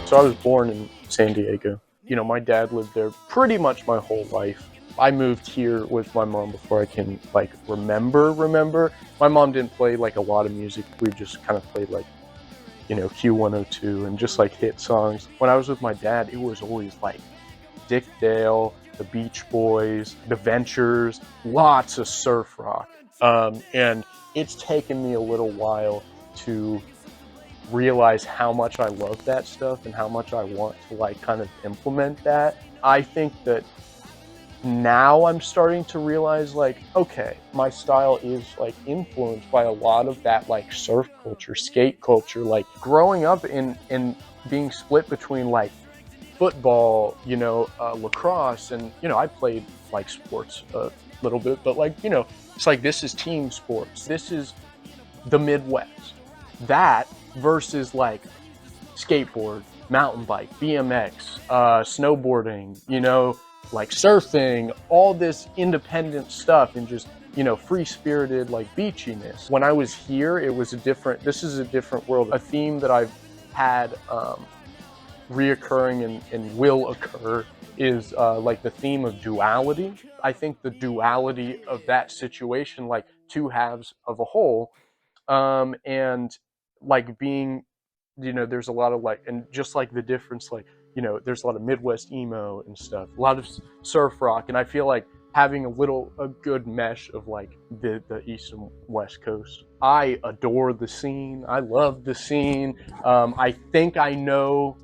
So I was born in San Diego. You know, my dad lived there pretty much my whole life. I moved here with my mom before I can like remember. My mom didn't play like a lot of music. We just kind of played like, you know, Q102 and just like hit songs. When I was with my dad, it was always like Dick Dale, the Beach Boys, the Ventures, lots of surf rock. And it's taken me a little while to realize how much I love that stuff and how much I want to like kind of implement that. I think that now I'm starting to realize like, okay, my style is like influenced by a lot of that like surf culture, skate culture, like growing up in being split between like football, you know, lacrosse, and you know, I played like sports a little bit, but like, you know, it's like this is team sports. This is the Midwest. That versus like skateboard, mountain bike, BMX, snowboarding, you know, like surfing, all this independent stuff and just, you know, free-spirited like beachiness. When I was here, it was this is a different world. A theme that I've had reoccurring and will occur is like the theme of duality. I think the duality of that situation, like two halves of a whole, and like being, you know, there's a lot of like, and just like the difference, like, you know, there's a lot of Midwest emo and stuff, a lot of surf rock, and I feel like having a good mesh of like the East and West Coast. I adore the scene. I love the scene. I think I know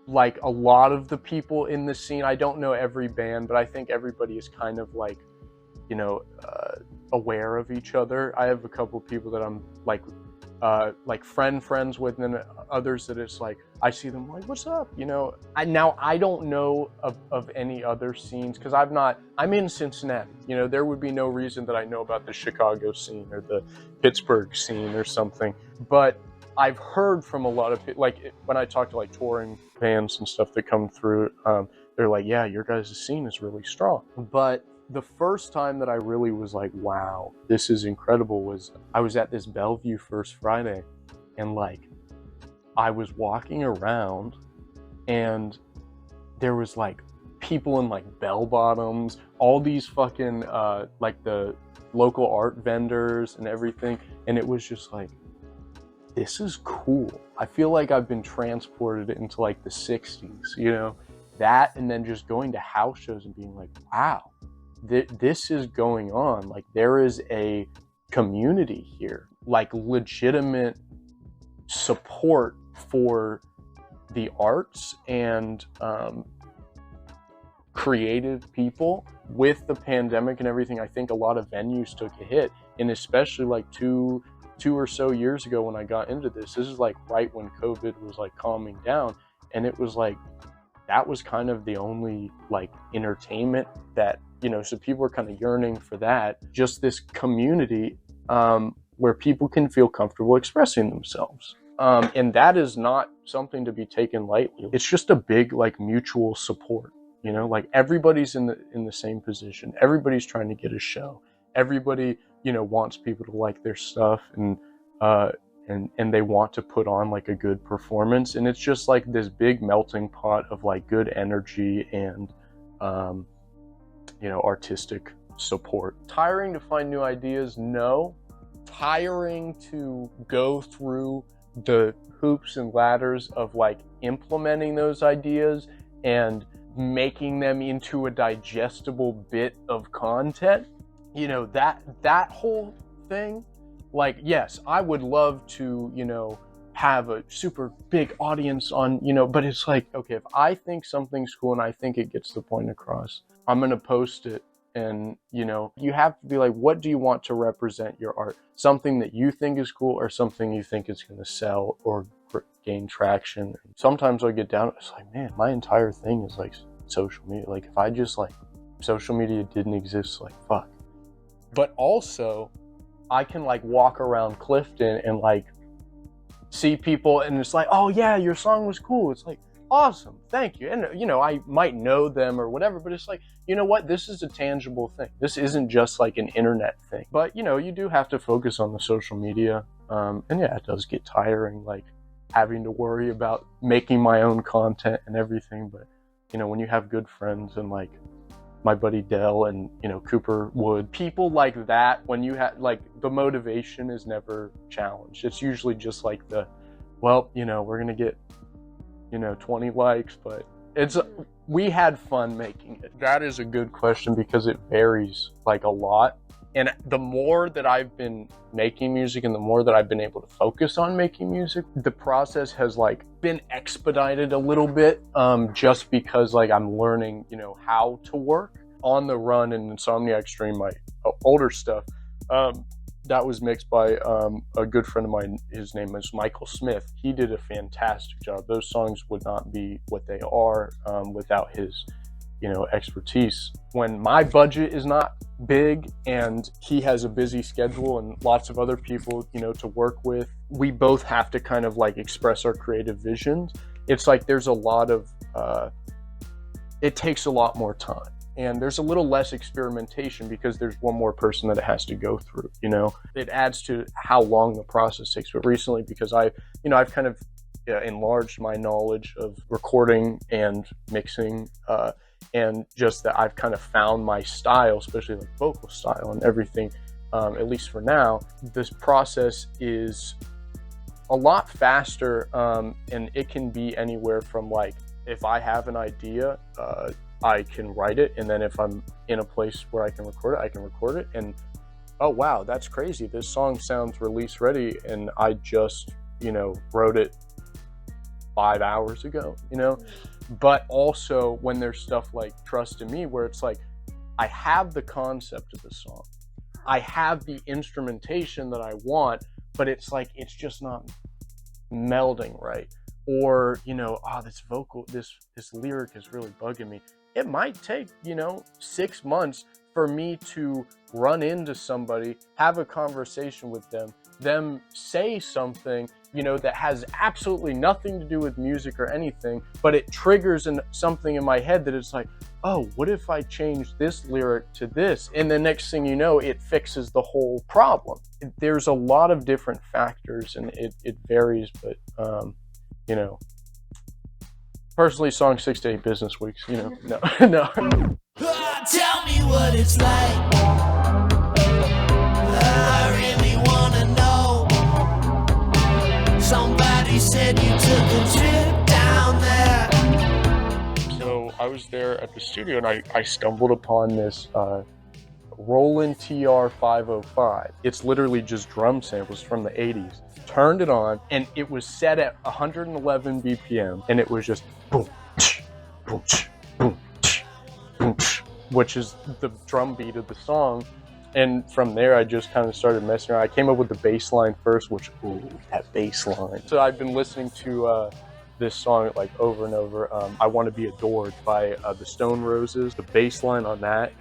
like a lot of the people in the scene. I don't know every band, but I think everybody is kind of like, you know, aware of each other. I have a couple of people that I'm like friends with, and then others that it's like I see them like, what's up, you know. I don't know of any other scenes because I'm in Cincinnati, you know. There would be no reason that I know about the Chicago scene or the Pittsburgh scene or something, but I've heard from a lot of people, like when I talk to like touring bands and stuff that come through, they're like, yeah, your guys' scene is really strong. But the first time that I really was like, wow, this is incredible, was I was at this Bellevue First Friday, and like I was walking around and there was like people in like bell bottoms, all these fucking like the local art vendors and everything, and it was just like, this is cool. I feel like I've been transported into like the 60s, you know, that, and then just going to house shows and being like, wow, this is going on. Like there is a community here, like legitimate support for the arts and creative people. With the pandemic and everything, I think a lot of venues took a hit, and especially like two or so years ago when I got into this is like right when COVID was like calming down, and it was like that was kind of the only like entertainment that, you know, so people are kind of yearning for that, just this community where people can feel comfortable expressing themselves, and that is not something to be taken lightly. It's just a big like mutual support, you know, like everybody's in the same position, everybody's trying to get a show, everybody, you know, wants people to like their stuff, and they want to put on like a good performance, and it's just like this big melting pot of like good energy and you know, artistic support. Tiring to find new ideas? No. Tiring to go through the hoops and ladders of like implementing those ideas and making them into a digestible bit of content, you know, that whole thing. Like, yes, I would love to, you know, have a super big audience on, you know, but it's like, okay, if I think something's cool and I think it gets the point across, I'm going to post it. And, you know, you have to be like, what do you want to represent your art? Something that you think is cool, or something you think is going to sell or gain traction. Sometimes I get down, it's like, man, my entire thing is like social media. Like if I just like social media didn't exist, like fuck. But also I can like walk around Clifton and like see people and it's like, oh yeah, your song was cool. It's like, awesome, thank you. And you know, I might know them or whatever, but it's like, you know what, this is a tangible thing. This isn't just like an internet thing. But you know, you do have to focus on the social media, and yeah, it does get tiring. Like having to worry about making my own content and everything. But, you know, when you have good friends and like my buddy Dell and, you know, Cooper Wood, people like that, when you have like the motivation is never challenged. It's usually just like well, you know, we're going to get, you know, 20 likes, but we had fun making it. That is a good question because it varies like a lot. And the more that I've been making music and the more that I've been able to focus on making music, the process has like been expedited a little bit, just because like I'm learning, you know, how to work. On the Run and Insomniac Stream, my older stuff, that was mixed by a good friend of mine. His name is Michael Smith. He did a fantastic job. Those songs would not be what they are without his, you know, expertise. When my budget is not big and he has a busy schedule and lots of other people, you know, to work with, we both have to kind of like express our creative visions. It's like there's a lot of, it takes a lot more time. And there's a little less experimentation because there's one more person that it has to go through, you know. It adds to how long the process takes. But recently, because I've kind of enlarged my knowledge of recording and mixing, and just that I've kind of found my style, especially like vocal style and everything, at least for now, this process is a lot faster, and it can be anywhere from like, if I have an idea, I can write it, and then if I'm in a place where I can record it, I can record it, and oh wow, that's crazy, this song sounds release ready, and I just, you know, wrote it 5 hours ago, you know. But also when there's stuff like Trust in Me, where it's like I have the concept of the song, I have the instrumentation that I want, but it's like it's just not melding right. Or, you know, this vocal, this lyric is really bugging me. It might take, you know, 6 months for me to run into somebody, have a conversation with them say something, you know, that has absolutely nothing to do with music or anything, but it triggers something in my head that it's like, oh, what if I change this lyric to this? And the next thing you know, it fixes the whole problem. There's a lot of different factors, and it varies, but, you know, personally, song 6 to 8 business weeks, you know, no. Tell me what it's like. I really wanna know. Somebody said you took a trip down there. So I was there at the studio, and I stumbled upon this Roland TR 505. It's literally just drum samples from the 80s. Turned it on, and it was set at 111 BPM, and it was just boom, boom, boom, boom, which is the drum beat of the song. And from there, I just kind of started messing around. I came up with the bass line first, which, ooh, that bass line. So I've been listening to this song like over and over. I Want to Be Adored by the Stone Roses. The bass line on that,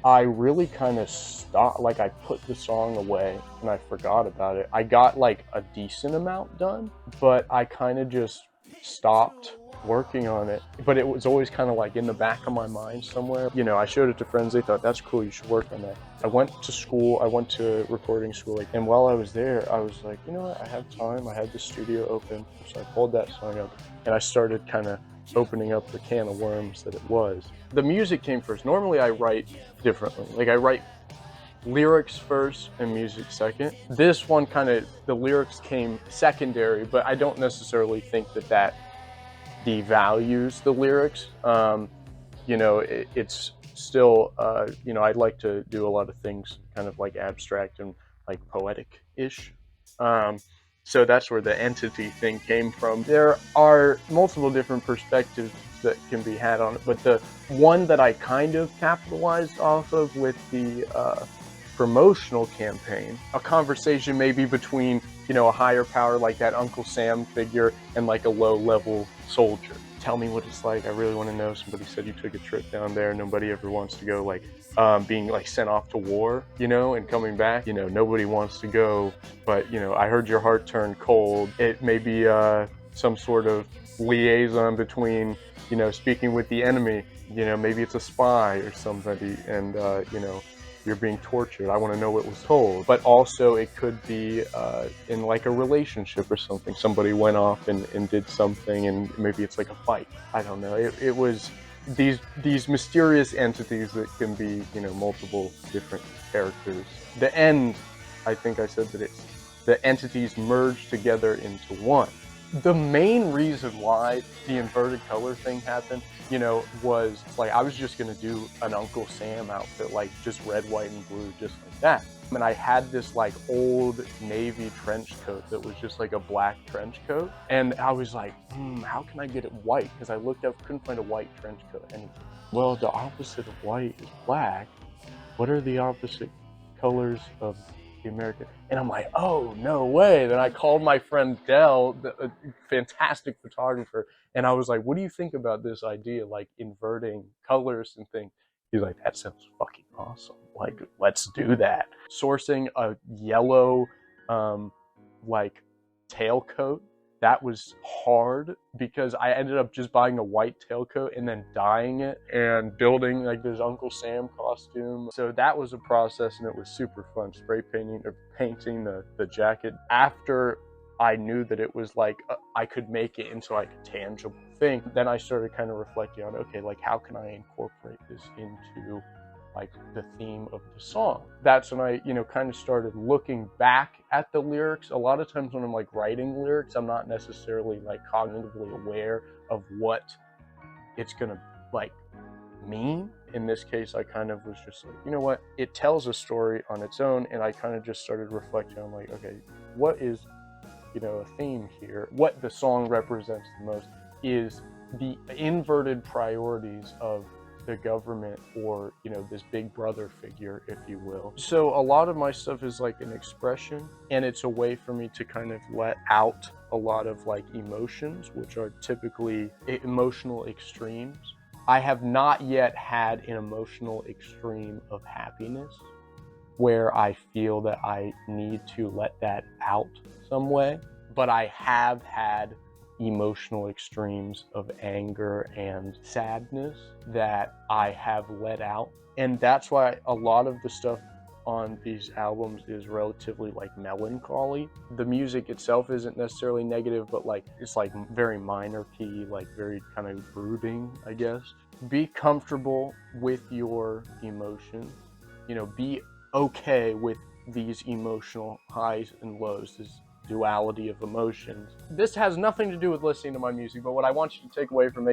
I really kind of stopped, like I put the song away and I forgot about it. I got like a decent amount done, but I kind of just stopped working on it. But it was always kind of like in the back of my mind somewhere. You know, I showed it to friends, they thought, that's cool, you should work on that. I went to school, I went to recording school, and while I was there, I was like, you know what, I have time, I had the studio open, so I pulled that song up, and I started kind of opening up the can of worms that it was. The music came first. Normally I write differently. Like I write lyrics first and music second. This one kind of, the lyrics came secondary, but I don't necessarily think that devalues the lyrics. You know, it's still, you know, I'd like to do a lot of things kind of like abstract and like poetic-ish. So that's where the entity thing came from. There are multiple different perspectives that can be had on it, but the one that I kind of capitalized off of with the promotional campaign, a conversation maybe between, you know, a higher power like that Uncle Sam figure and like a low-level soldier. Tell me what it's like. I really want to know. Somebody said you took a trip down there. Nobody ever wants to go, like being like sent off to war, you know, and coming back. You know, nobody wants to go, but, you know, I heard your heart turned cold. It may be some sort of liaison between, you know, speaking with the enemy. You know, maybe it's a spy or somebody, and, you know, you're being tortured. I want to know what was told. But also it could be in like a relationship or something. Somebody went off and did something, and maybe it's like a fight. I don't know. It was these mysterious entities that can be, you know, multiple different characters. The end, I think I said that it's the entities merge together into one. The main reason why the inverted color thing happened, you know, was like I was just gonna do an Uncle Sam outfit, like just red, white, and blue, just like that. And I had this like old navy trench coat that was just like a black trench coat. And I was like, how can I get it white? Because I looked up, couldn't find a white trench coat anywhere. Well, the opposite of white is black. What are the opposite colors of the American? And I'm like, oh, no way. Then I called my friend Dell, a fantastic photographer, and I was like, what do you think about this idea, like inverting colors and things? He's like, that sounds fucking awesome. Like, let's do that. Sourcing a yellow, like, tailcoat, that was hard because I ended up just buying a white tailcoat and then dyeing it and building like this Uncle Sam costume. So that was a process, and it was super fun, spray painting or painting the jacket. After I knew that it was like I could make it into like a tangible thing, then I started kind of reflecting on, okay, like how can I incorporate this into like the theme of the song? That's when I, you know, kind of started looking back at the lyrics. A lot of times when I'm like writing lyrics, I'm not necessarily like cognitively aware of what it's gonna like mean. In this case, I kind of was just like, you know what, it tells a story on its own. And I kind of just started reflecting on like, okay, what is, you know, a theme here? What the song represents the most is the inverted priorities of the government, or, you know, this big brother figure, if you will. So a lot of my stuff is like an expression, and it's a way for me to kind of let out a lot of like emotions, which are typically emotional extremes. I have not yet had an emotional extreme of happiness where I feel that I need to let that out some way, but I have had emotional extremes of anger and sadness that I have let out. And that's why a lot of the stuff on these albums is relatively like melancholy. The music itself isn't necessarily negative, but like it's like very minor key, like very kind of brooding, I guess. Be comfortable with your emotions, you know, be okay with these emotional highs and lows, this duality of emotions. This has nothing to do with listening to my music, but what I want you to take away from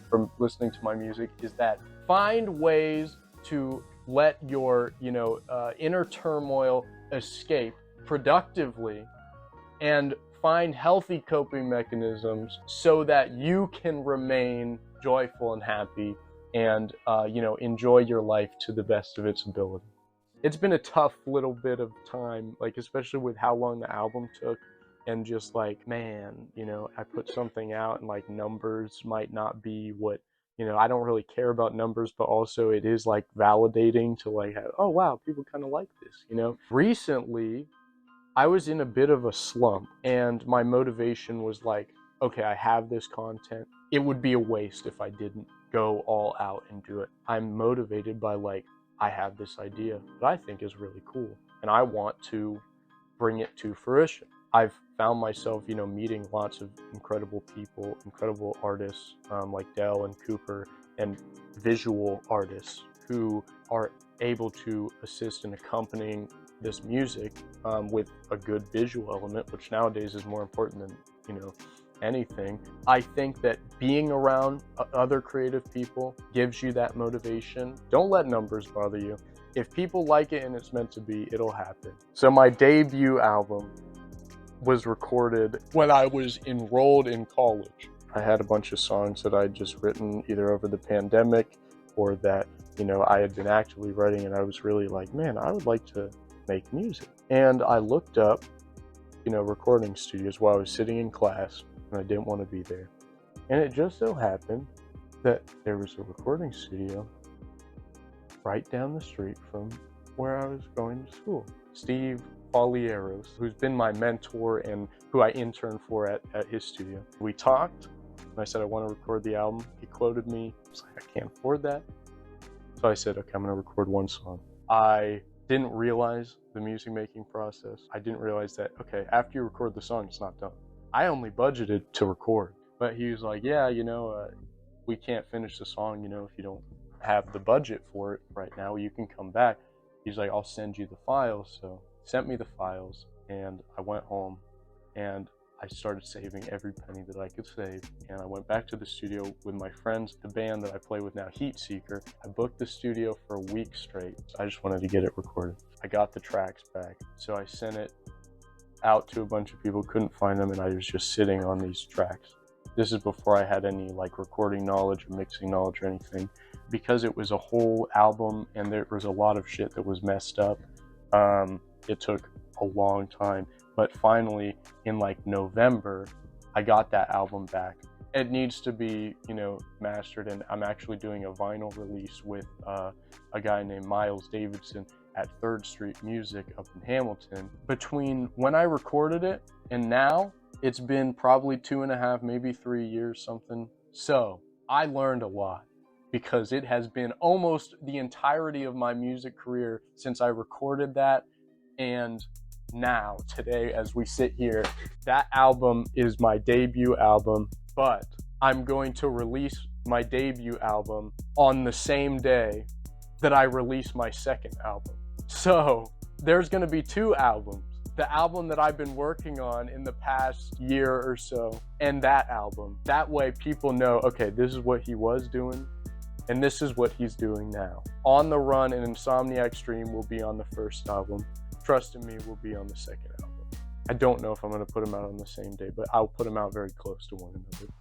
from listening to my music is that find ways to let your, you know, inner turmoil escape productively, and find healthy coping mechanisms so that you can remain joyful and happy and, you know, enjoy your life to the best of its ability. It's been a tough little bit of time, like especially with how long the album took, and just like, man, you know, I put something out and like numbers might not be what, you know, I don't really care about numbers, but also it is like validating to like, oh wow, people kind of like this, you know. Recently, I was in a bit of a slump, and my motivation was like, okay, I have this content. It would be a waste if I didn't go all out and do it. I'm motivated by like, I have this idea that I think is really cool, and I want to bring it to fruition. I've found myself, you know, meeting lots of incredible people, incredible artists like Dell and Cooper, and visual artists who are able to assist in accompanying this music with a good visual element, which nowadays is more important than, you know, anything. I think that being around other creative people gives you that motivation. Don't let numbers bother you. If people like it and it's meant to be, it'll happen. So my debut album was recorded when I was enrolled in college. I had a bunch of songs that I'd just written either over the pandemic or that, you know, I had been actively writing, and I was really like, man, I would like to make music. And I looked up, you know, recording studios while I was sitting in class, and I didn't want to be there. And it just so happened that there was a recording studio right down the street from where I was going to school. Steve Folieros, who's been my mentor and who I interned for at his studio. We talked, and I said, I want to record the album. He quoted me. I was like, I can't afford that. So I said, okay, I'm going to record one song. I didn't realize the music making process. I didn't realize that, okay, after you record the song, it's not done. I only budgeted to record, but he was like, yeah, we can't finish the song, if you don't have the budget for it right now, you can come back. He's like, I'll send you the files. So sent me the files, and I went home and I started saving every penny that I could save, and I went back to the studio with my friends, the band that I play with now, Heat Seeker. I booked the studio for a week straight. I just wanted to get it recorded. I got the tracks back, so I sent it out to a bunch of people, couldn't find them, and I was just sitting on these tracks. This is before I had any recording knowledge or mixing knowledge or anything. Because it was a whole album and there was a lot of shit that was messed up, it took a long time. But finally, in November, I got that album back. It needs to be, mastered, and I'm actually doing a vinyl release with a guy named Miles Davidson at 3rd Street Music up in Hamilton. Between when I recorded it and now, it's been probably 2.5, maybe 3 years, something. So I learned a lot, because it has been almost the entirety of my music career since I recorded that, and now, today, as we sit here, that album is my debut album, but I'm going to release my debut album on the same day that I release my second album. So there's going to be 2 albums. The album that I've been working on in the past year or so, and that album. That way people know, okay, this is what he was doing, and this is what he's doing now. On the Run and Insomniac Stream will be on the first album. Trust in Me will be on the second album. I don't know if I'm going to put them out on the same day, but I'll put them out very close to one another.